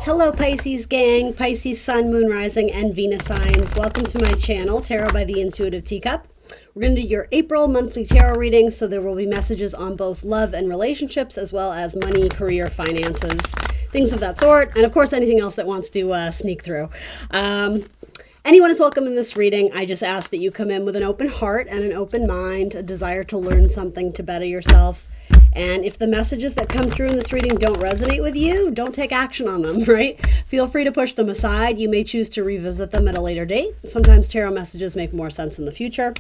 Hello Pisces gang, Pisces Sun, Moon, Rising, and Venus signs. Welcome to my channel, Tarot by the Intuitive Teacup. We're going to do your April monthly tarot reading, so there will be messages on both love and relationships, as well as money, career, finances, things of that sort, and of course anything else that wants to sneak through. Anyone is welcome in this reading. I just ask that you come in with an open heart and an open mind, a desire to learn something to better yourself. And if the messages that come through in this reading don't resonate with you, don't take action on them, right? Feel free to push them aside. You may choose to revisit them at a later date. Sometimes tarot messages make more sense in the future.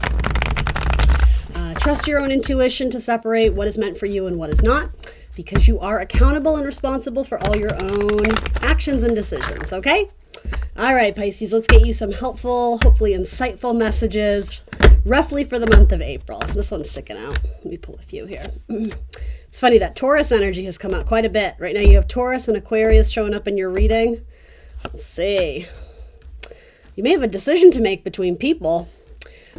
Trust your own intuition to separate what is meant for you and what is not, because you are accountable and responsible for all your own actions and decisions, okay? All right, Pisces, let's get you some helpful, hopefully insightful messages, roughly for the month of April. This one's sticking out. Let me pull a few here. It's funny that Taurus energy has come out quite a bit. Right now you have Taurus and Aquarius showing up in your reading. Let's see. You may have a decision to make between people.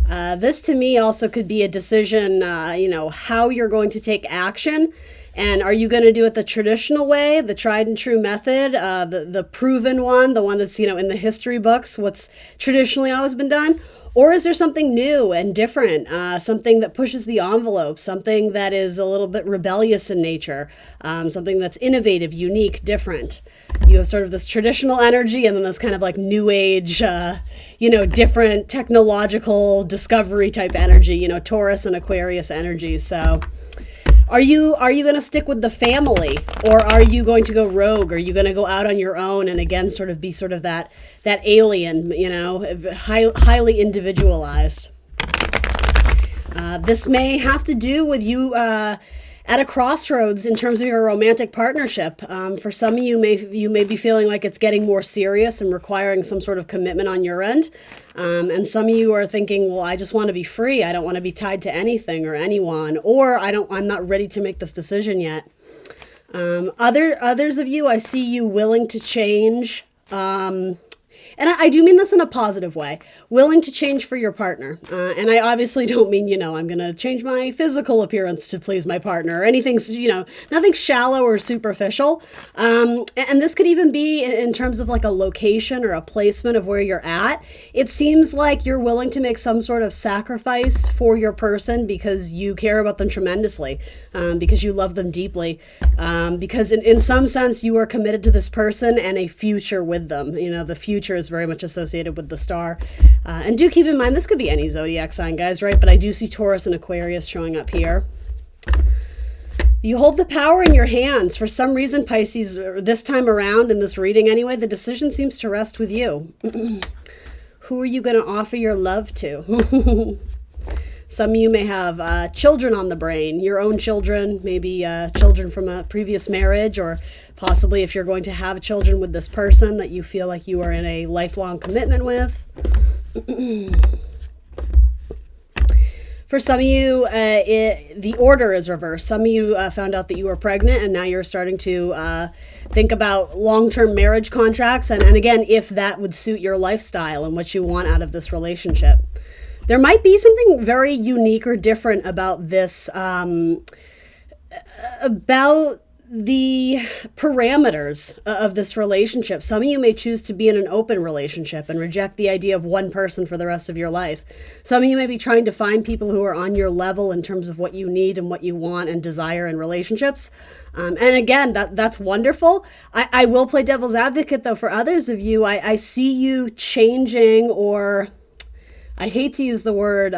This to me also could be a decision, how you're going to take action. And are you going to do it the traditional way, the tried and true method, the proven one, the one that's, in the history books, what's traditionally always been done? Or is there something new and different, something that pushes the envelope, something that is a little bit rebellious in nature, something that's innovative, unique, different? You have sort of this traditional energy and then this kind of like new age, different technological discovery type energy, Taurus and Aquarius energy. So are you going to stick with the family, or are you going to go rogue? Are you going to go out on your own and again sort of be sort of that alien, highly individualized? This may have to do with you at a crossroads in terms of your romantic partnership. For some of you, you may be feeling like it's getting more serious and requiring some sort of commitment on your end. And some of you are thinking, well, I just want to be free. I don't want to be tied to anything or anyone, or I'm not ready to make this decision yet. Others of you, I see you willing to change. And I do mean this in a positive way, willing to change for your partner. And I obviously don't mean, I'm going to change my physical appearance to please my partner or anything, nothing shallow or superficial. And this could even be in terms of like a location or a placement of where you're at. It seems like you're willing to make some sort of sacrifice for your person because you care about them tremendously, because you love them deeply, because in some sense you are committed to this person and a future with them. The future is very much associated with the star. And do keep in mind, this could be any zodiac sign, guys, right? But I do see Taurus and Aquarius showing up here. You hold the power in your hands. For some reason, Pisces, this time around in this reading anyway, the decision seems to rest with you. Who are you going to offer your love to? Some of you may have children on the brain, your own children, maybe children from a previous marriage, or possibly if you're going to have children with this person that you feel like you are in a lifelong commitment with. For some of you, the order is reversed. Some of you found out that you were pregnant and now you're starting to think about long-term marriage contracts. And again, if that would suit your lifestyle and what you want out of this relationship. There might be something very unique or different about this, about the parameters of this relationship. Some of you may choose to be in an open relationship and reject the idea of one person for the rest of your life. Some of you may be trying to find people who are on your level in terms of what you need and what you want and desire in relationships. And again, that's wonderful. I will play devil's advocate, though. For others of you, I see you changing, or I hate to use the word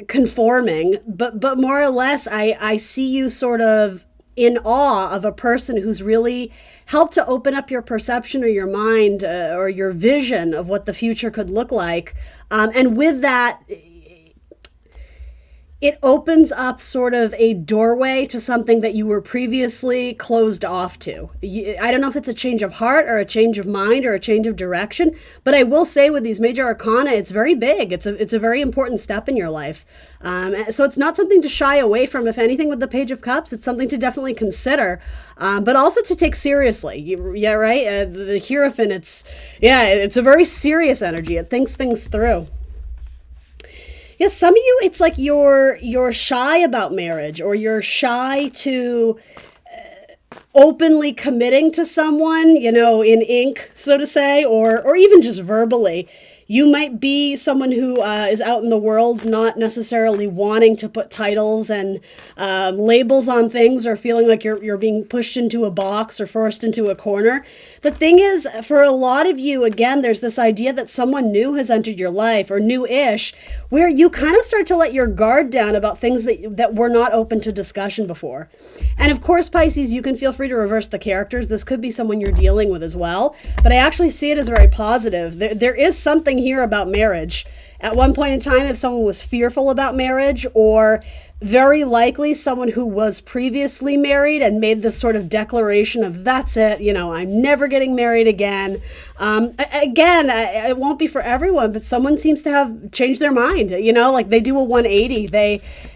conforming, but more or less, I see you sort of in awe of a person who's really helped to open up your perception or your mind or your vision of what the future could look like. And with that, it opens up sort of a doorway to something that you were previously closed off to. I don't know if it's a change of heart or a change of mind or a change of direction, but I will say with these major arcana, it's very big. It's a very important step in your life. So it's not something to shy away from. If anything, with the Page of Cups, it's something to definitely consider, but also to take seriously. Yeah, right? The Hierophant, it's a very serious energy. It thinks things through. Yeah, some of you, it's like you're shy about marriage, or you're shy to openly committing to someone, in ink, so to say, or even just verbally. You might be someone who is out in the world not necessarily wanting to put titles and labels on things, or feeling like you're being pushed into a box or forced into a corner. The thing is, for a lot of you, again, there's this idea that someone new has entered your life, or new-ish, where you kind of start to let your guard down about things that were not open to discussion before. And of course, Pisces, you can feel free to reverse the characters. This could be someone you're dealing with as well. But I actually see it as very positive. There is something here about marriage. At one point in time, if someone was fearful about marriage, or very likely someone who was previously married and made this sort of declaration of, that's it, I'm never getting married again. Again, it won't be for everyone, but someone seems to have changed their mind, like they do a 180,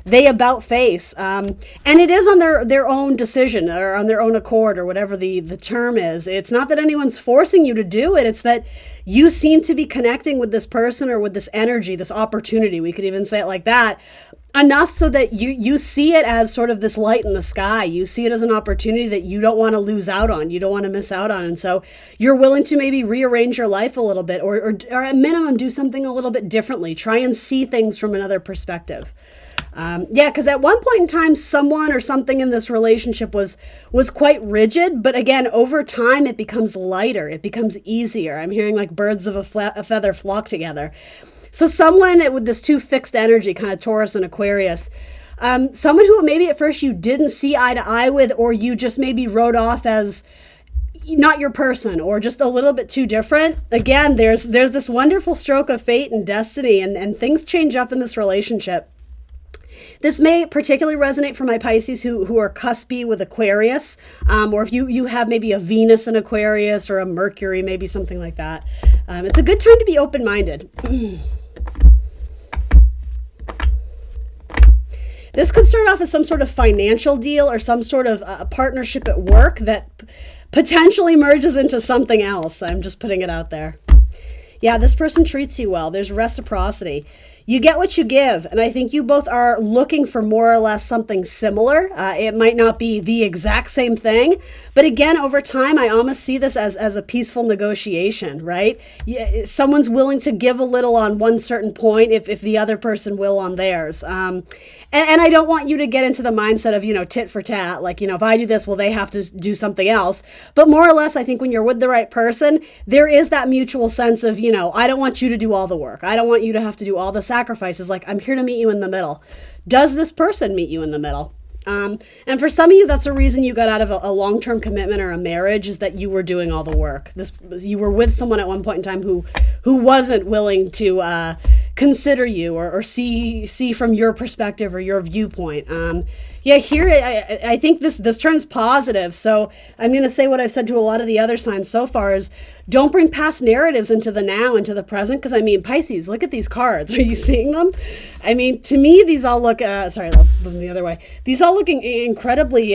they about face. And it is on their own decision, or on their own accord, or whatever the term is. It's not that anyone's forcing you to do it. It's that you seem to be connecting with this person, or with this energy, this opportunity, we could even say it like that, enough so that you see it as sort of this light in the sky. You see it as an opportunity that you don't want to lose out on. You don't want to miss out on. And so you're willing to maybe rearrange your life a little bit, or at minimum do something a little bit differently. Try and see things from another perspective. Because at one point in time, someone or something in this relationship was quite rigid. But again, over time, it becomes lighter. It becomes easier. I'm hearing like birds of a feather flock together. So someone with this two fixed energy, kind of Taurus and Aquarius, someone who maybe at first you didn't see eye to eye with, or you just maybe wrote off as not your person, or just a little bit too different. Again, there's this wonderful stroke of fate and destiny, and things change up in this relationship. This may particularly resonate for my Pisces who are cuspy with Aquarius, or if you have maybe a Venus in Aquarius, or a Mercury, maybe something like that. It's a good time to be open-minded. This could start off as some sort of financial deal, or some sort of a partnership at work that potentially merges into something else. I'm just putting it out there. Yeah, this person treats you well. There's reciprocity. You get what you give, and I think you both are looking for more or less something similar. It might not be the exact same thing, but again, over time, I almost see this as a peaceful negotiation, right? Someone's willing to give a little on one certain point if the other person will on theirs. And I don't want you to get into the mindset of, tit for tat, like, if I do this, well, they have to do something else. But more or less, I think when you're with the right person, there is that mutual sense of, I don't want you to do all the work. I don't want you to have to do all the sacrifices. Like, I'm here to meet you in the middle. Does this person meet you in the middle? And for some of you, that's a reason you got out of a long-term commitment or a marriage, is that you were doing all the work. You were with someone at one point in time who wasn't willing to consider you or see from your perspective or your viewpoint. Here I think this turns positive. So I'm going to say what I've said to a lot of the other signs so far is, don't bring past narratives into the now, into the present. Because Pisces, look at these cards. Are you seeing them? To me, these all look, sorry, I'll move them the other way. These all look incredibly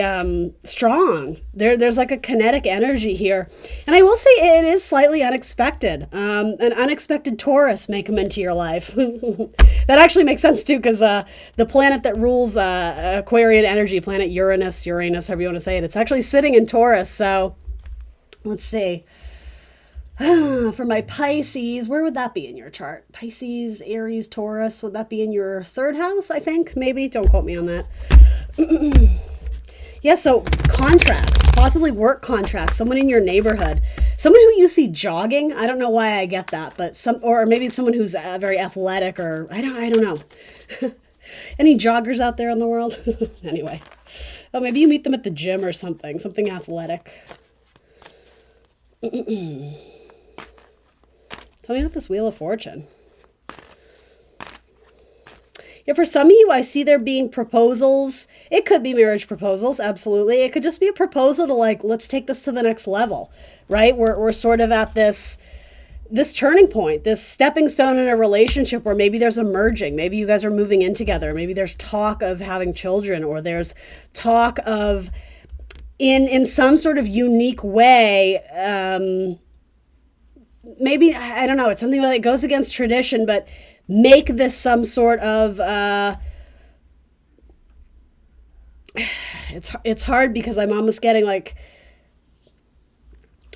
strong. There's like a kinetic energy here. And I will say it is slightly unexpected. An unexpected Taurus may come into your life. That actually makes sense too, because the planet that rules Aquarian energy, planet Uranus, however you want to say it, it's actually sitting in Taurus. So let's see. For my Pisces, where would that be in your chart? Pisces, Aries, Taurus, would that be in your third house, I think? Maybe, don't quote me on that. Yeah, so contracts, possibly work contracts, someone in your neighborhood, someone who you see jogging. I don't know why I get that, but or maybe it's someone who's very athletic, or I don't know. Any joggers out there in the world? Anyway, maybe you meet them at the gym or something athletic. Tell me about this Wheel of Fortune. Yeah, for some of you, I see there being proposals. It could be marriage proposals, absolutely. It could just be a proposal to let's take this to the next level, right? We're sort of at this turning point, this stepping stone in a relationship where maybe there's a merging. Maybe you guys are moving in together. Maybe there's talk of having children, or there's talk of, in some sort of unique way, maybe, I don't know, it's something that goes against tradition, but make this some sort of, it's hard because I'm almost getting like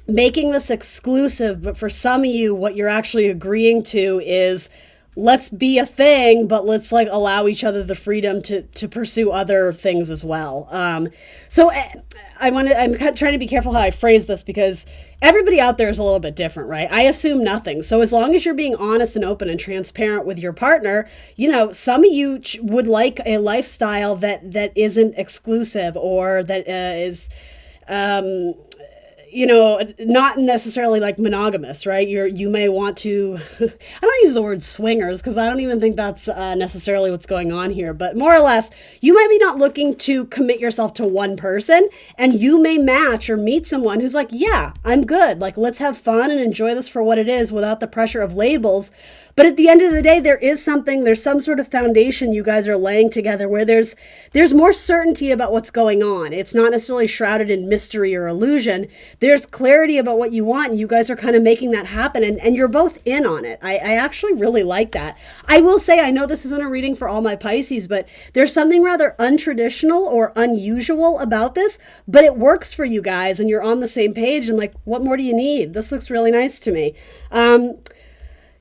making this exclusive, but for some of you, what you're actually agreeing to is let's be a thing, but let's like allow each other the freedom to pursue other things as well. So I'm trying to be careful how I phrase this because everybody out there is a little bit different, right? I assume nothing. So as long as you're being honest and open and transparent with your partner, you know, some of you would like a lifestyle that isn't exclusive or that is, you know, not necessarily like monogamous, right? You may want to, I don't use the word swingers because I don't even think that's necessarily what's going on here, but more or less, you might be not looking to commit yourself to one person, and you may match or meet someone who's like, yeah, I'm good. Like, let's have fun and enjoy this for what it is without the pressure of labels. But at the end of the day, there's some sort of foundation you guys are laying together where there's more certainty about what's going on. It's not necessarily shrouded in mystery or illusion. There's clarity about what you want, and you guys are kind of making that happen, and you're both in on it. I actually really like that. I will say, I know this isn't a reading for all my Pisces, but there's something rather untraditional or unusual about this, but it works for you guys, and you're on the same page, and like, what more do you need? This looks really nice to me.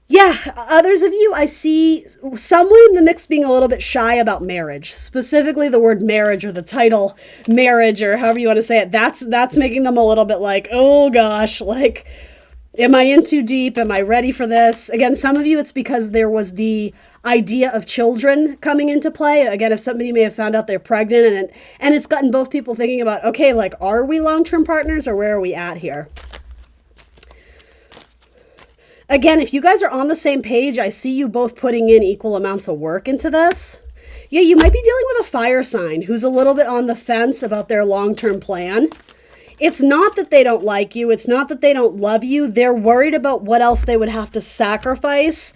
Yeah, others of you, I see someone in the mix being a little bit shy about marriage, specifically the word marriage or the title marriage or however you want to say it. That's making them a little bit like, oh gosh, like, am I in too deep? Am I ready for this? Again, some of you, it's because there was the idea of children coming into play. Again, if somebody may have found out they're pregnant and it's gotten both people thinking about, okay, like, are we long-term partners or where are we at here? Again, if you guys are on the same page, I see you both putting in equal amounts of work into this. Yeah, you might be dealing with a fire sign who's a little bit on the fence about their long-term plan. It's not that they don't like you. It's not that they don't love you. They're worried about what else they would have to sacrifice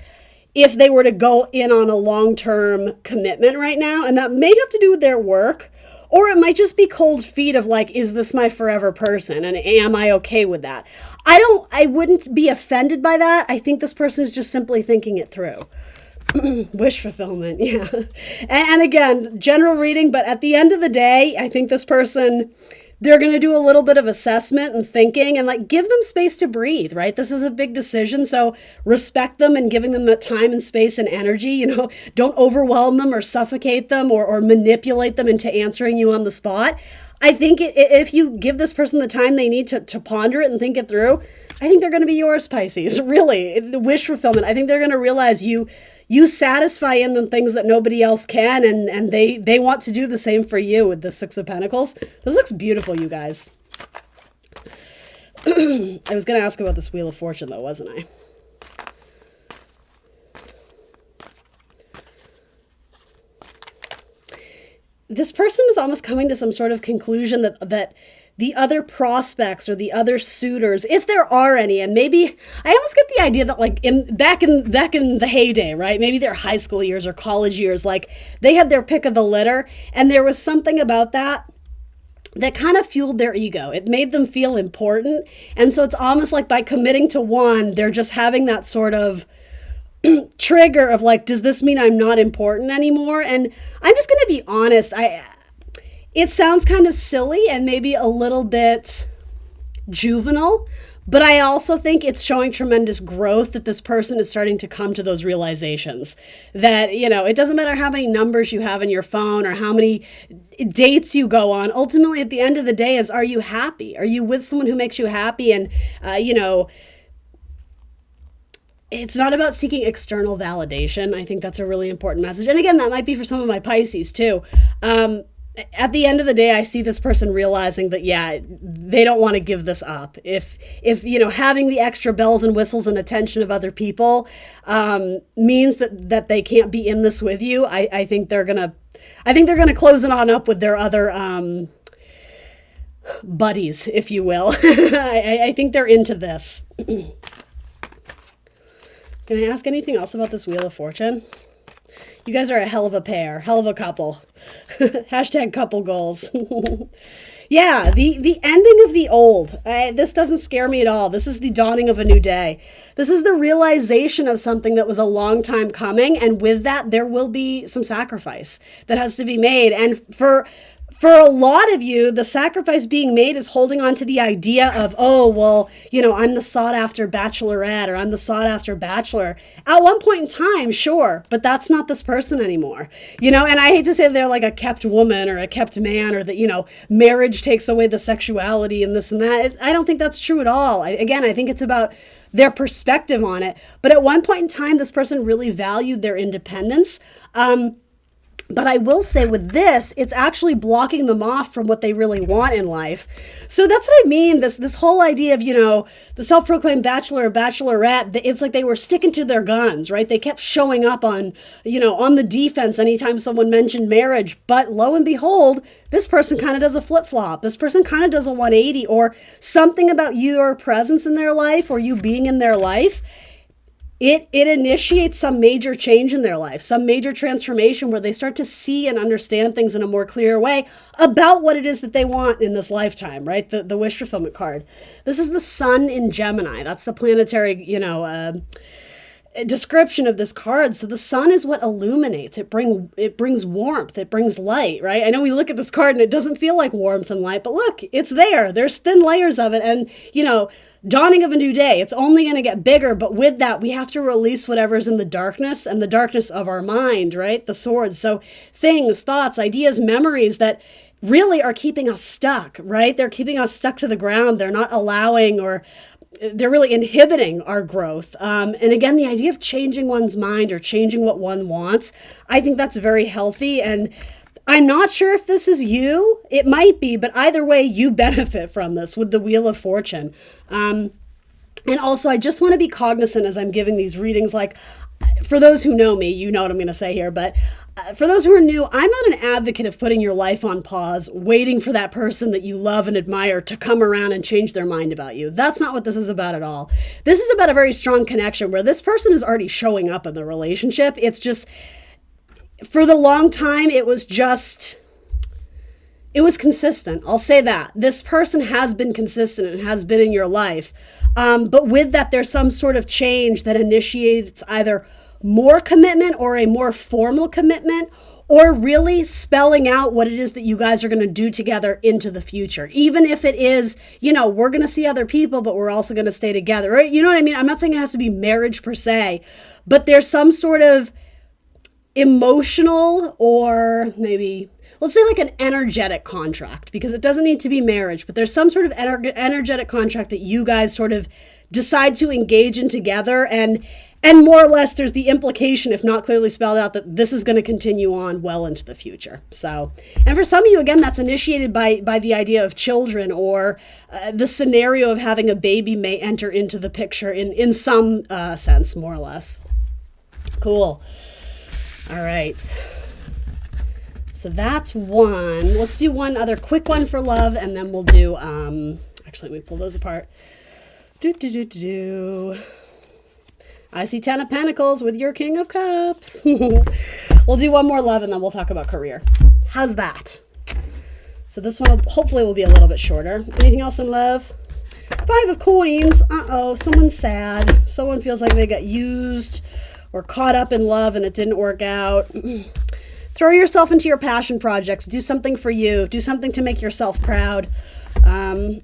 if they were to go in on a long-term commitment right now. And that may have to do with their work. Or it might just be cold feet of like, is this my forever person? And am I okay with that? I wouldn't be offended by that. I think this person is just simply thinking it through. Wish fulfillment, yeah. And again, general reading, but at the end of the day, I think this person, they're going to do a little bit of assessment and thinking and like give them space to breathe, right? This is a big decision. So respect them and giving them the time and space and energy, you know, don't overwhelm them or suffocate them or manipulate them into answering you on the spot. I think if you give this person the time they need to ponder it and think it through, I think they're going to be yours, Pisces. Really, the wish fulfillment. I think they're going to realize you satisfy in them things that nobody else can, and they want to do the same for you with the Six of Pentacles. This looks beautiful, you guys. I was going to ask about this Wheel of Fortune, though, wasn't I? This person is almost coming to some sort of conclusion that the other prospects or the other suitors, if there are any, and maybe I almost get the idea that like back in the heyday, right? Maybe their high school years or college years, like they had their pick of the litter, and there was something about that kind of fueled their ego. It made them feel important, and so it's almost like by committing to one, they're just having that sort of trigger of like, does this mean I'm not important anymore? And I'm just going to be honest. It sounds kind of silly and maybe a little bit juvenile, but I also think it's showing tremendous growth that this person is starting to come to those realizations that, you know, it doesn't matter how many numbers you have in your phone or how many dates you go on. Ultimately, at the end of the day is, are you happy? Are you with someone who makes you happy? And, you know, it's not about seeking external validation. I think that's a really important message. And again, that might be for some of my Pisces too. At the end of the day, I see this person realizing that, yeah, they don't want to give this up. If you know, having the extra bells and whistles and attention of other people means that they can't be in this with you, I think they're gonna close it on up with their other buddies, if you will. I think they're into this. Can I ask anything else about this Wheel of Fortune? You guys are a hell of a pair, hell of a couple. Hashtag couple goals. Yeah, the ending of the old. This doesn't scare me at all. This is the dawning of a new day. This is the realization of something that was a long time coming. And with that, there will be some sacrifice that has to be made. And for For a lot of you, the sacrifice being made is holding on to the idea of, oh, well, I'm the sought after bachelorette, or I'm the sought after bachelor. At one point in time, sure, but that's not this person anymore. And I hate to say they're like a kept woman or a kept man, or that, marriage takes away the sexuality and this and that. I don't think that's true at all. I think it's about their perspective on it. But at one point in time, this person really valued their independence. But I will say with this, it's actually blocking them off from what they really want in life. So that's what I mean. This whole idea of, the self-proclaimed bachelor or bachelorette, it's like they were sticking to their guns, right? They kept showing up on the defense anytime someone mentioned marriage. But lo and behold, this person kind of does a flip-flop. This person kind of does a 180, or something about your presence in their life or you being in their life. It initiates some major change in their life, some major transformation where they start to see and understand things in a more clear way about what it is that they want in this lifetime, right? The wish fulfillment card. This is the sun in Gemini. That's the planetary, description of this card. So the sun is what illuminates. It brings warmth. It brings light, right? I know we look at this card and it doesn't feel like warmth and light, but look, it's there. There's thin layers of it. And, dawning of a new day. It's only going to get bigger, but with that, we have to release whatever's in the darkness and the darkness of our mind, right? The swords. So things, thoughts, ideas, memories that really are keeping us stuck, right? They're keeping us stuck to the ground. They're not allowing, or they're really inhibiting our growth. And again, the idea of changing one's mind or changing what one wants, I think that's very healthy. And I'm not sure if this is you. It might be, but either way, you benefit from this with the Wheel of Fortune. And also, I just want to be cognizant as I'm giving these readings, like, for those who know me, you know what I'm going to say here, but for those who are new, I'm not an advocate of putting your life on pause, waiting for that person that you love and admire to come around and change their mind about you. That's not what this is about at all. This is about a very strong connection where this person is already showing up in the relationship. It's just, for the long time, it was consistent. I'll say that. This person has been consistent and has been in your life. But with that, there's some sort of change that initiates either more commitment or a more formal commitment, or really spelling out what it is that you guys are going to do together into the future. Even if it is, we're going to see other people, but we're also going to stay together. Right? You know what I mean? I'm not saying it has to be marriage per se, but there's some sort of emotional, or maybe, let's say, like an energetic contract, because it doesn't need to be marriage, but there's some sort of energetic contract that you guys sort of decide to engage in together. And more or less, there's the implication, if not clearly spelled out, that this is going to continue on well into the future. So, and for some of you, again, that's initiated by the idea of children, or the scenario of having a baby may enter into the picture in some sense, more or less. Cool. All right. So that's one. Let's do one other quick one for love, and then we'll do, actually, let me pull those apart. I see 10 of Pentacles with your King of Cups. We'll do one more love, and then we'll talk about career. How's that? So this one hopefully will be a little bit shorter. Anything else in love? 5 of Coins. Uh-oh, someone's sad. Someone feels like they got used or caught up in love and it didn't work out. Throw yourself into your passion projects. Do something for you. Do something to make yourself proud. And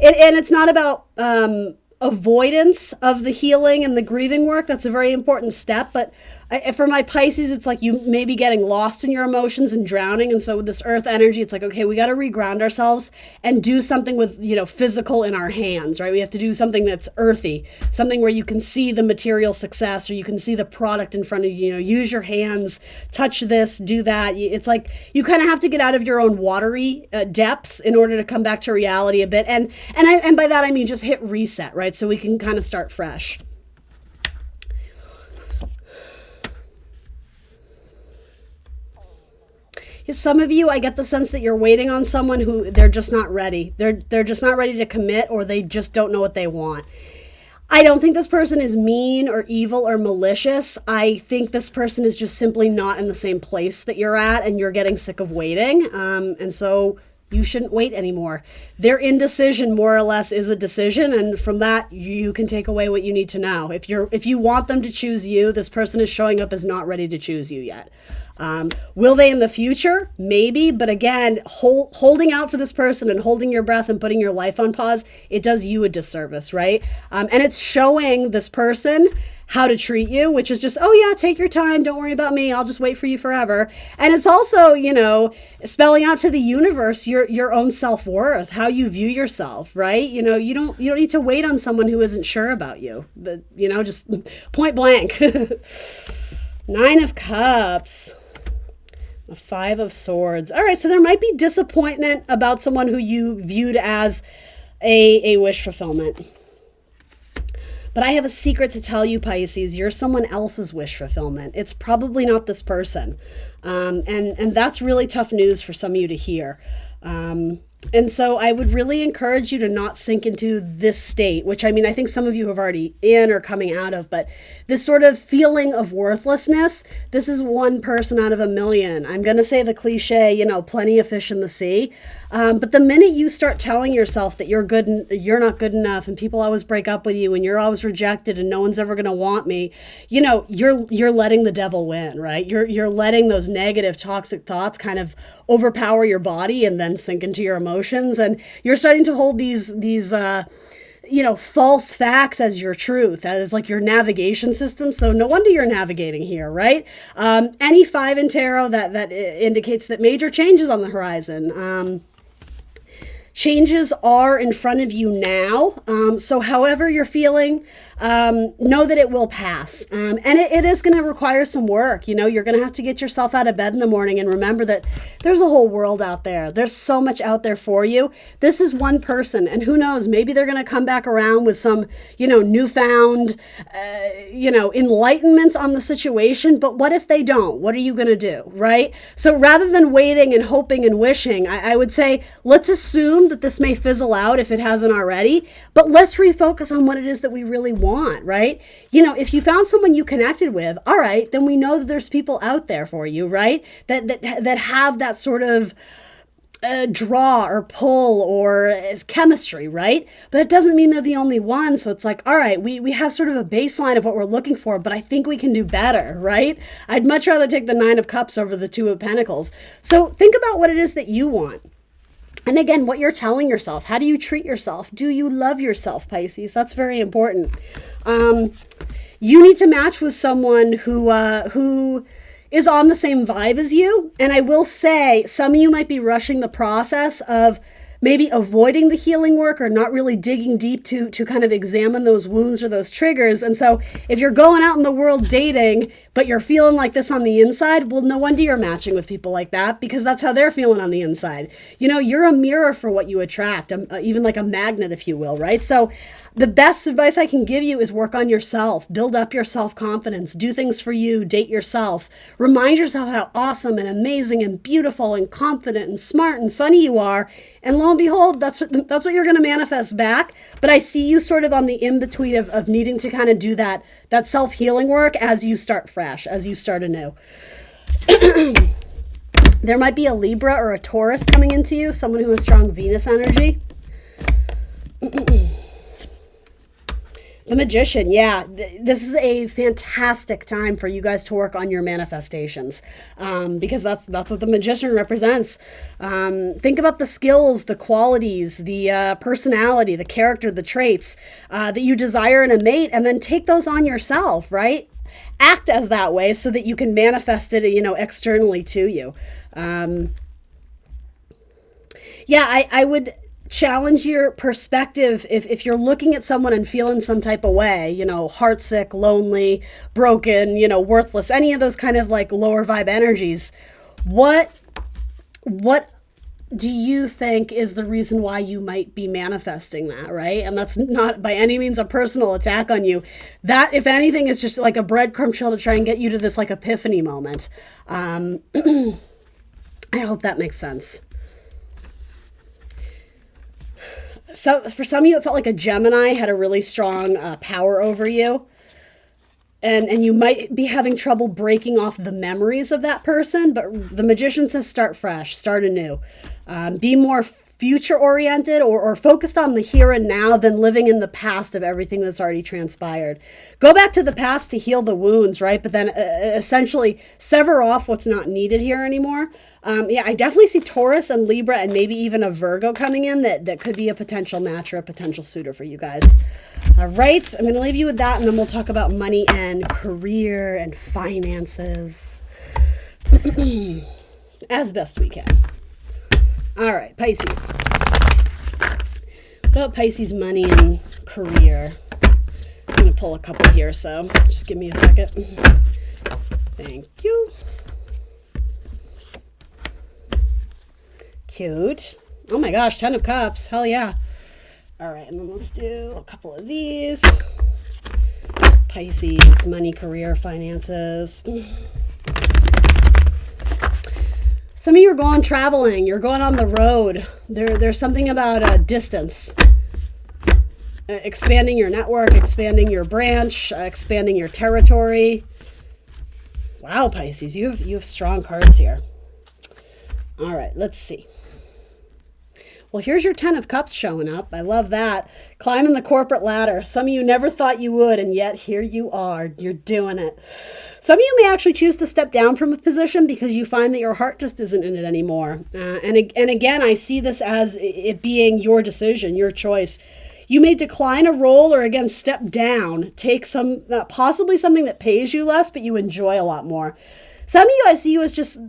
it's not about avoidance of the healing and the grieving work. That's a very important step. But for my Pisces, it's like you may be getting lost in your emotions and drowning. And so with this earth energy, it's like, okay, we got to reground ourselves and do something with, physical in our hands, right? We have to do something that's earthy, something where you can see the material success, or you can see the product in front of you, use your hands, touch this, do that. It's like you kind of have to get out of your own watery depths in order to come back to reality a bit. And by that, I mean, just hit reset, right? So we can kind of start fresh. Some of you, I get the sense that you're waiting on someone who they're just not ready. They're just not ready to commit, or they just don't know what they want. I don't think this person is mean or evil or malicious. I think this person is just simply not in the same place that you're at, and you're getting sick of waiting. And so you shouldn't wait anymore. Their indecision, more or less, is a decision, and from that, you can take away what you need to know. If you want them to choose you, this person is showing up as not ready to choose you yet. Will they in the future? Maybe. But again, holding out for this person and holding your breath and putting your life on pause, it does you a disservice, right? And it's showing this person how to treat you, which is just, oh yeah, take your time. Don't worry about me. I'll just wait for you forever. And it's also, spelling out to the universe your own self-worth, how you view yourself, right? You don't need to wait on someone who isn't sure about you, but just point blank. 9 of Cups. A 5 of Swords. All right, so there might be disappointment about someone who you viewed as a wish fulfillment. But I have a secret to tell you, Pisces. You're someone else's wish fulfillment. It's probably not this person. And that's really tough news for some of you to hear. And so I would really encourage you to not sink into this state, which I think some of you have already in or coming out of, but this sort of feeling of worthlessness, this is one person out of a million. I'm going to say the cliche, plenty of fish in the sea. But the minute you start telling yourself that you're not good enough and people always break up with you and you're always rejected and no one's ever going to want me, you're letting the devil win, right? You're letting those negative, toxic thoughts kind of overpower your body and then sink into your emotions. And you're starting to hold these false facts as your truth, as like your navigation system. So no wonder you're navigating here, right? Any 5 in tarot that indicates that major changes on the horizon. Changes are in front of you now. So however you're feeling, know that it will pass. And it is going to require some work. You're going to have to get yourself out of bed in the morning and remember that there's a whole world out there. There's so much out there for you. This is one person. And who knows, maybe they're going to come back around with some, newfound, enlightenment on the situation. But what if they don't? What are you going to do? Right? So rather than waiting and hoping and wishing, I would say, let's assume that this may fizzle out if it hasn't already, but let's refocus on what it is that we really want, right? If you found someone you connected with, all right, then we know that there's people out there for you, right? That have that sort of draw or pull or chemistry, right? But it doesn't mean they're the only one. So it's like, all right, we have sort of a baseline of what we're looking for, but I think we can do better, right? I'd much rather take the 9 of Cups over the 2 of Pentacles. So think about what it is that you want. And again, what you're telling yourself. How do you treat yourself? Do you love yourself, Pisces? That's very important. You need to match with someone who is on the same vibe as you. And I will say, some of you might be rushing the process of maybe avoiding the healing work or not really digging deep to kind of examine those wounds or those triggers. And so if you're going out in the world dating, but you're feeling like this on the inside, well, no wonder you're matching with people like that, because that's how they're feeling on the inside. You're a mirror for what you attract, even like a magnet, if you will, right? So the best advice I can give you is work on yourself, build up your self-confidence, do things for you, date yourself, remind yourself how awesome and amazing and beautiful and confident and smart and funny you are. And lo and behold, that's what you're going to manifest back. But I see you sort of on the in-between of needing to kind of do that self-healing work as you start fresh, as you start anew. There might be a Libra or a Taurus coming into you, someone who has strong Venus energy. The Magician, yeah, this is a fantastic time for you guys to work on your manifestations, because that's what the Magician represents. Think about the skills, the qualities, the personality, the character, the traits that you desire in a mate, and then take those on yourself, right? Act as that way so that you can manifest it, externally to you. I would challenge your perspective if you're looking at someone and feeling some type of way, heartsick, lonely, broken, worthless, any of those kind of like lower vibe energies. What do you think is the reason why you might be manifesting that, right? And that's not by any means a personal attack on you. That, if anything, is just like a breadcrumb trail to try and get you to this like epiphany moment. I hope that makes sense. So for some of you, it felt like a Gemini had a really strong power over you. And you might be having trouble breaking off the memories of that person. But the Magician says start fresh, start anew. Be more future oriented or focused on the here and now than living in the past of everything that's already transpired. Go back to the past to heal the wounds, right? But then essentially sever off what's not needed here anymore. I definitely see Taurus and Libra and maybe even a Virgo coming in that could be a potential match or a potential suitor for you guys. All right, I'm going to leave you with that, and then we'll talk about money and career and finances as best we can. All right, Pisces. What about Pisces money and career? I'm going to pull a couple here, so just give me a second. Thank you. Cute. Oh my gosh, 10 of Cups. Hell yeah. All right, and then let's do a couple of these. Pisces, money, career, finances. Some of you are going traveling. You're going on the road. There's something about distance. Expanding your network, expanding your branch, expanding your territory. Wow, Pisces, you have strong cards here. All right, let's see. Well, here's your 10 of Cups showing up. I love that. Climbing the corporate ladder. Some of you never thought you would, and yet here you are. You're doing it. Some of you may actually choose to step down from a position because you find that your heart just isn't in it anymore. And again, I see this as it being your decision, your choice. You may decline a role or, again, step down. Take some, possibly something that pays you less, but you enjoy a lot more. Some of you, I see you as just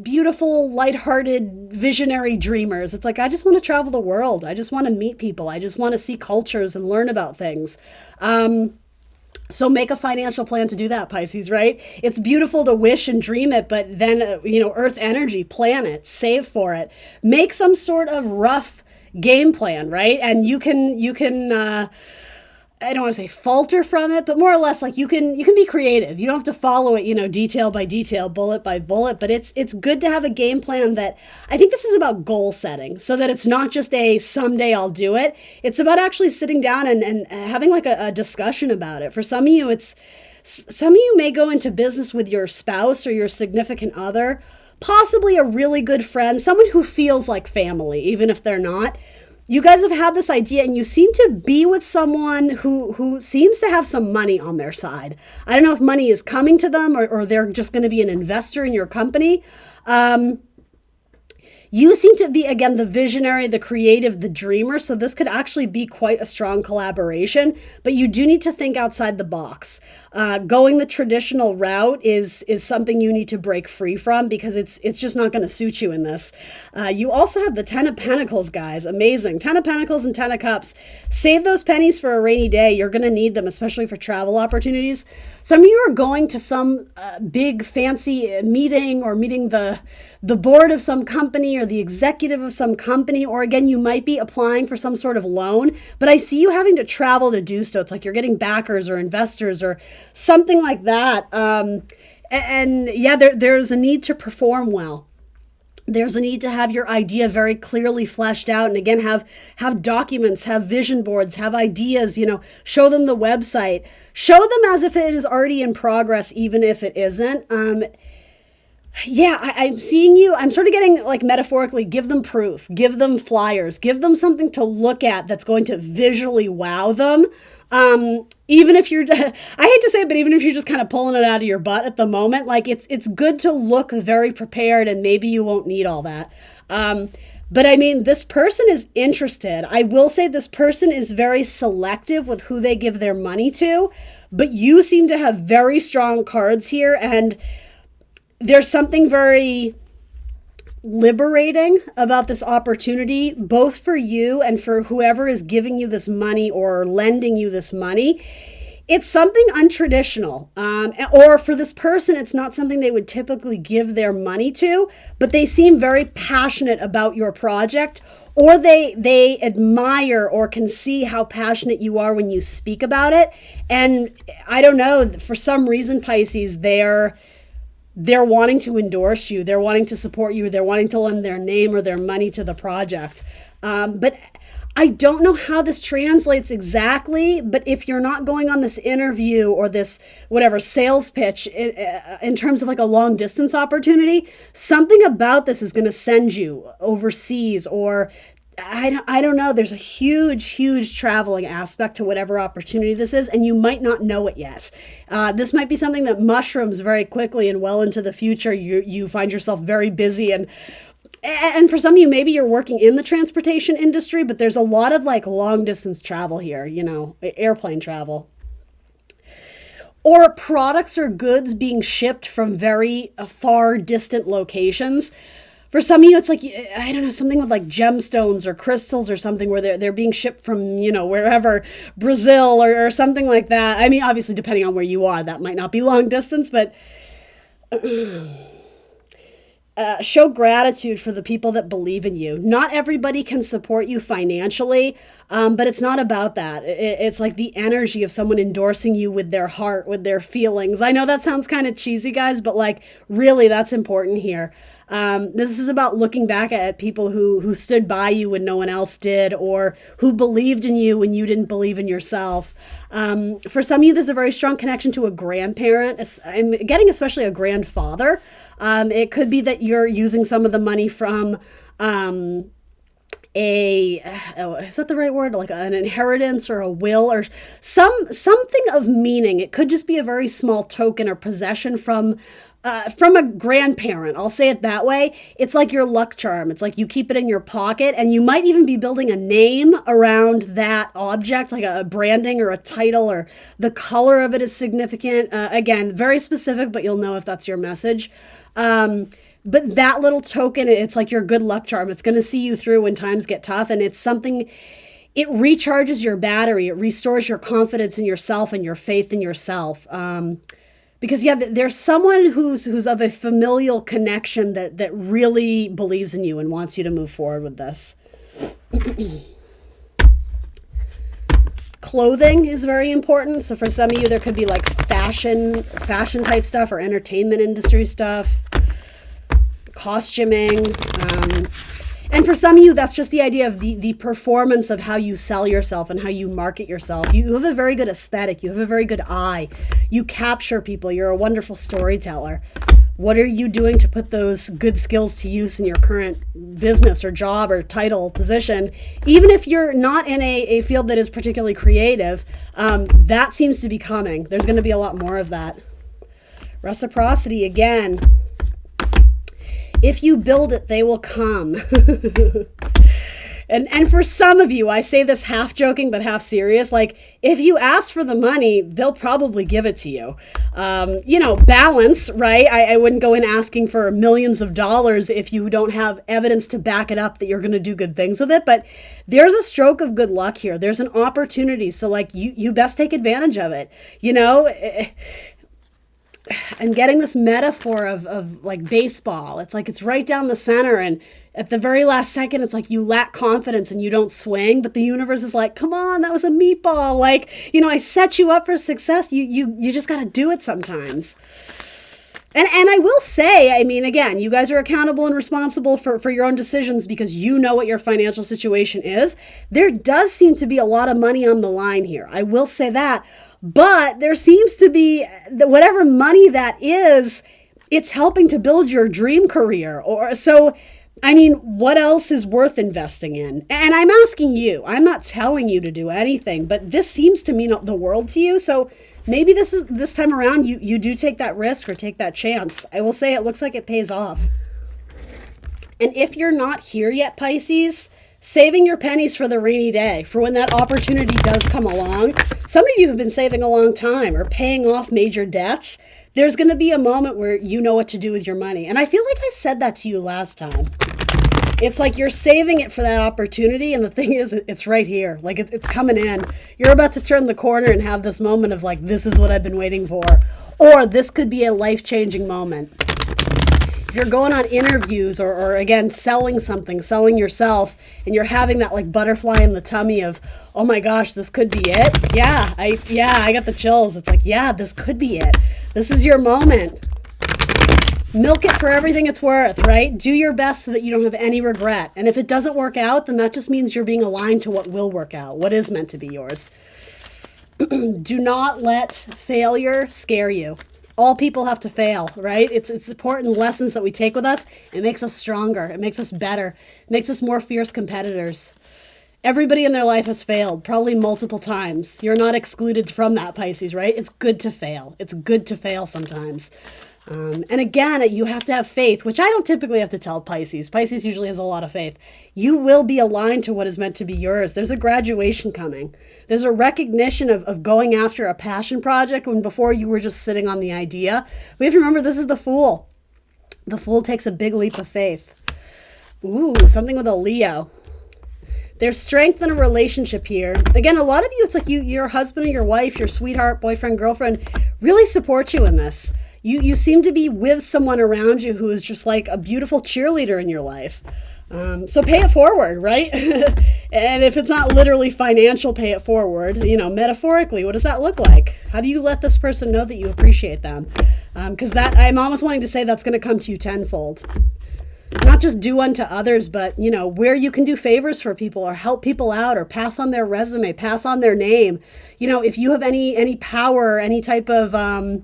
beautiful, lighthearted, visionary dreamers. It's like, I just want to travel the world. I just want to meet people. I just want to see cultures and learn about things. So make a financial plan to do that, Pisces, right? It's beautiful to wish and dream it, but then, earth energy, plan it, save for it. Make some sort of rough game plan, right? And you can I don't want to say falter from it, but more or less like you can be creative. You don't have to follow it, detail by detail, bullet by bullet, but it's good to have a game plan that I think this is about goal setting so that it's not just a someday I'll do it. It's about actually sitting down and having like a discussion about it. For some of you, some of you may go into business with your spouse or your significant other, possibly a really good friend, someone who feels like family, even if they're not. You guys have had this idea and you seem to be with someone who seems to have some money on their side. I don't know if money is coming to them or they're just going to be an investor in your company. You seem to be, again, the visionary, the creative, the dreamer. So this could actually be quite a strong collaboration, but you do need to think outside the box. Going the traditional route is something you need to break free from because it's just not going to suit you in this. You also have the 10 of Pentacles, guys. Amazing. 10 of Pentacles and 10 of Cups. Save those pennies for a rainy day. You're going to need them, especially for travel opportunities. Some of you are going to some big fancy meeting or meeting the board of some company or the executive of some company, or again, you might be applying for some sort of loan, but I see you having to travel to do so. It's like you're getting backers or investors or something like that. There's a need to perform well. There's a need to have your idea very clearly fleshed out. And again, have documents, have vision boards, have ideas, show them the website, show them as if it is already in progress, even if it isn't. I'm seeing you. I'm sort of getting like metaphorically, give them proof, give them flyers, give them something to look at that's going to visually wow them. Even if you're, I hate to say it, but even if you're just kind of pulling it out of your butt at the moment, like it's good to look very prepared and maybe you won't need all that. But I mean, this person is interested. I will say this person is very selective with who they give their money to, but you seem to have very strong cards here, and there's something very liberating about this opportunity, both for you and for whoever is giving you this money or lending you this money. It's something untraditional, or for this person, it's not something they would typically give their money to, but they seem very passionate about your project, or they admire or can see how passionate you are when you speak about it. And I don't know, for some reason, Pisces, they're wanting to endorse you. They're wanting to support you. They're wanting to lend their name or their money to the project. But I don't know how this translates exactly, but if you're not going on this interview or this whatever sales pitch in terms of like a long distance opportunity, something about this is going to send you overseas or I don't know. There's a huge traveling aspect to whatever opportunity this is, and you might not know it yet. This might be something that mushrooms very quickly, and well into the future, you find yourself very busy. And for some of you, maybe you're working in the transportation industry, but there's a lot of like long distance travel here, airplane travel. Or products or goods being shipped from very far distant locations. For some of you, it's like, I don't know, something with like gemstones or crystals or something where they're being shipped from, wherever, Brazil or something like that. I mean, obviously, depending on where you are, that might not be long distance, but show gratitude for the people that believe in you. Not everybody can support you financially, but it's not about that. It's like the energy of someone endorsing you with their heart, with their feelings. I know that sounds kind of cheesy, guys, but like really that's important here. This is about looking back at people who stood by you when no one else did, or who believed in you when you didn't believe in yourself. For some of you, there's a very strong connection to a grandparent. I'm getting especially a grandfather. It could be that you're using some of the money from is that the right word? Like an inheritance or a will or something of meaning. It could just be a very small token or possession from a grandparent. I'll say it that way. It's like your luck charm. It's like you keep it in your pocket, and you might even be building a name around that object, like a branding or a title, or the color of it is significant. Again, very specific, but you'll know if that's your message. But that little token, it's like your good luck charm. It's going to see you through when times get tough, and it's something, it recharges your battery. It restores your confidence in yourself and your faith in yourself. Because there's someone who's of a familial connection that really believes in you and wants you to move forward with this. Clothing is very important. So for some of you, there could be like fashion type stuff or entertainment industry stuff, costuming. And for some of you, that's just the idea of the performance of how you sell yourself and how you market yourself. You have a very good aesthetic. You have a very good eye. You capture people. You're a wonderful storyteller. What are you doing to put those good skills to use in your current business or job or title, position? Even if you're not in a field that is particularly creative, that seems to be coming. There's going to be a lot more of that. Reciprocity, again. If you build it, they will come. And for some of you, I say this half joking but half serious, like if you ask for the money, they'll probably give it to you. Balance, right? I wouldn't go in asking for millions of dollars if you don't have evidence to back it up that you're going to do good things with it. But there's a stroke of good luck here. There's an opportunity. So like you best take advantage of it. And getting this metaphor of like baseball, it's like it's right down the center, and at the very last second, it's like you lack confidence and you don't swing, but the universe is like, come on, that was a meatball. Like, I set you up for success. You just got to do it sometimes. And I will say, I mean, again, you guys are accountable and responsible for your own decisions because you know what your financial situation is. There does seem to be a lot of money on the line here. I will say that. But there seems to be whatever money that is, it's helping to build your dream career. What else is worth investing in? And I'm asking you, I'm not telling you to do anything, but this seems to mean the world to you. So maybe this time around, you do take that risk or take that chance. I will say it looks like it pays off. And if you're not here yet, Pisces, saving your pennies for the rainy day, for when that opportunity does come along. Some of you have been saving a long time or paying off major debts. There's going to be a moment where you know what to do with your money. And I feel like I said that to you last time. It's like you're saving it for that opportunity. And the thing is, it's right here. Like it's coming in. You're about to turn the corner and have this moment of like, this is what I've been waiting for. Or this could be a life-changing moment. If you're going on interviews or again, selling something, selling yourself, and you're having that like butterfly in the tummy of, oh my gosh, this could be it. I got the chills. It's like, yeah, this could be it. This is your moment. Milk it for everything it's worth, right? Do your best so that you don't have any regret. And if it doesn't work out, then that just means you're being aligned to what will work out, what is meant to be yours. Do not let failure scare you. All people have to fail, right? It's important lessons that we take with us. It makes us stronger. It makes us better. It makes us more fierce competitors. Everybody in their life has failed, probably multiple times. You're not excluded from that, Pisces, right? It's good to fail. It's good to fail sometimes. And again, you have to have faith, which I don't typically have to tell Pisces. Pisces usually has a lot of faith. You will be aligned to what is meant to be yours. There's a graduation coming. There's a recognition of going after a passion project when before you were just sitting on the idea. We have to remember this is the Fool. The Fool takes a big leap of faith. Ooh, something with a Leo. There's strength in a relationship here. Again, a lot of you, it's like your husband or your wife, your sweetheart, boyfriend, girlfriend really support you in this. You seem to be with someone around you who is just like a beautiful cheerleader in your life. So pay it forward, right? And if it's not literally financial, pay it forward. Metaphorically, what does that look like? How do you let this person know that you appreciate them? Because I'm almost wanting to say that's going to come to you tenfold. Not just do unto others, but, where you can do favors for people or help people out or pass on their resume, pass on their name. If you have any power, any type of...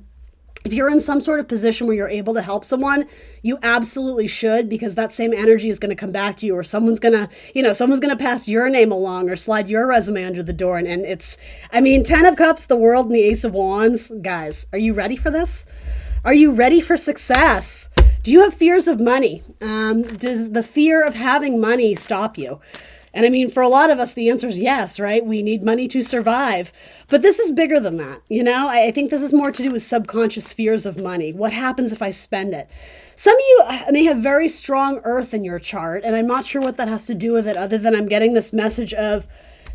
if you're in some sort of position where you're able to help someone, you absolutely should, because that same energy is going to come back to you, or someone's going to pass your name along or slide your resume under the door. And it's, 10 of Cups, the World, and the Ace of Wands. Guys, are you ready for this? Are you ready for success? Do you have fears of money? Does the fear of having money stop you? And for a lot of us, the answer is yes, right? We need money to survive. But this is bigger than that. I think this is more to do with subconscious fears of money. What happens if I spend it? Some of you may have very strong earth in your chart, and I'm not sure what that has to do with it, other than I'm getting this message of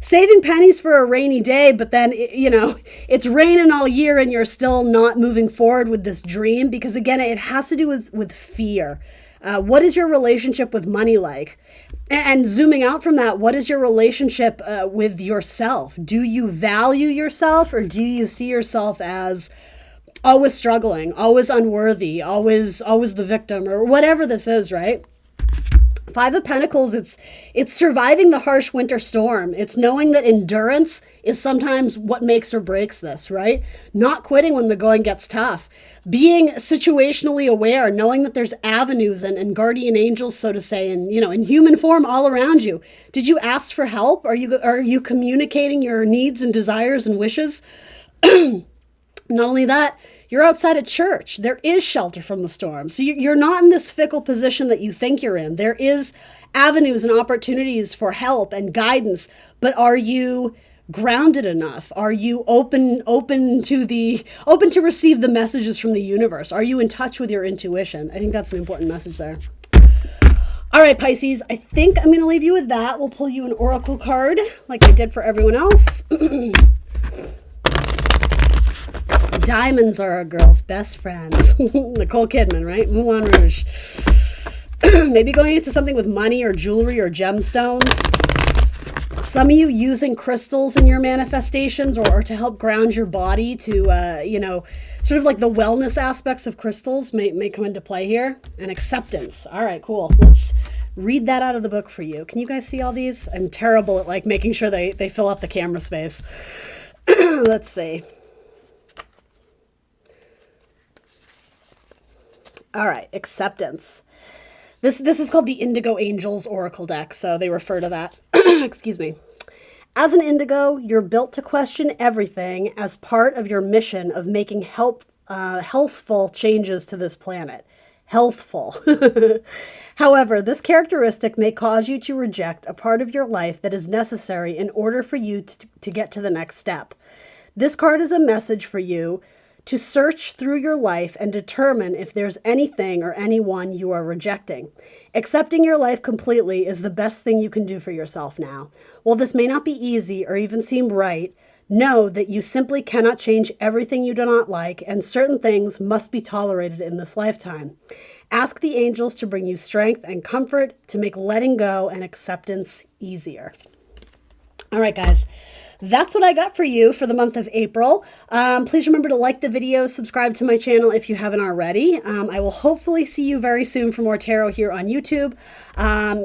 saving pennies for a rainy day, but then, it's raining all year and you're still not moving forward with this dream, because again, it has to do with fear. What is your relationship with money like? And zooming out from that, what is your relationship with yourself? Do you value yourself, or do you see yourself as always struggling, always unworthy, always the victim, or whatever this is, right? Five of Pentacles, it's surviving the harsh winter storm. It's knowing that endurance is sometimes what makes or breaks this, right? Not quitting when the going gets tough. Being situationally aware, knowing that there's avenues and guardian angels, so to say, in human form all around you. Did you ask for help? Are you communicating your needs and desires and wishes? Not only that, you're outside a church. There is shelter from the storm. So you're not in this fickle position that you think you're in. There is avenues and opportunities for help and guidance, but are you grounded enough? Are you open to receive the messages from the universe? Are you in touch with your intuition? I think that's an important message there. All right, Pisces, I think I'm going to leave you with that. We'll pull you an oracle card like I did for everyone else. Diamonds are a girl's best friends. Nicole Kidman, right? Moulin Rouge. Maybe going into something with money or jewelry or gemstones. Some of you using crystals in your manifestations or to help ground your body to, sort of like the wellness aspects of crystals may come into play here. And acceptance. All right, cool. Let's read that out of the book for you. Can you guys see all these? I'm terrible at making sure they fill up the camera space. Let's see. All right, acceptance. This is called the Indigo Angels Oracle deck, so they refer to that. Excuse me. As an indigo, you're built to question everything as part of your mission of making healthful changes to this planet. Healthful. However, this characteristic may cause you to reject a part of your life that is necessary in order for you to get to the next step. This card is a message for you to search through your life and determine if there's anything or anyone you are rejecting. Accepting your life completely is the best thing you can do for yourself now. While this may not be easy or even seem right, know that you simply cannot change everything you do not like, and certain things must be tolerated in this lifetime. Ask the angels to bring you strength and comfort to make letting go and acceptance easier. All right, guys. that's what I got for you for the month of April. Please remember to like the video, subscribe to my channel if you haven't already. I will hopefully see you very soon for more tarot here on YouTube.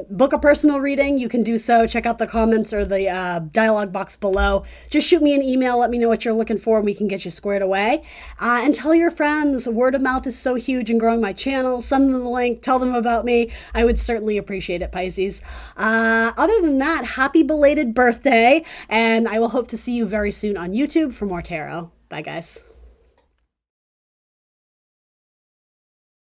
Book a personal reading. You can do so. Check out the comments or the dialogue box below. Just shoot me an email. Let me know what you're looking for and we can get you squared away. And tell your friends. Word of mouth is so huge in growing my channel. Send them the link. Tell them about me. I would certainly appreciate it, Pisces. Other than that, happy belated birthday. And I will hope to see you very soon on YouTube for more tarot. Bye, guys.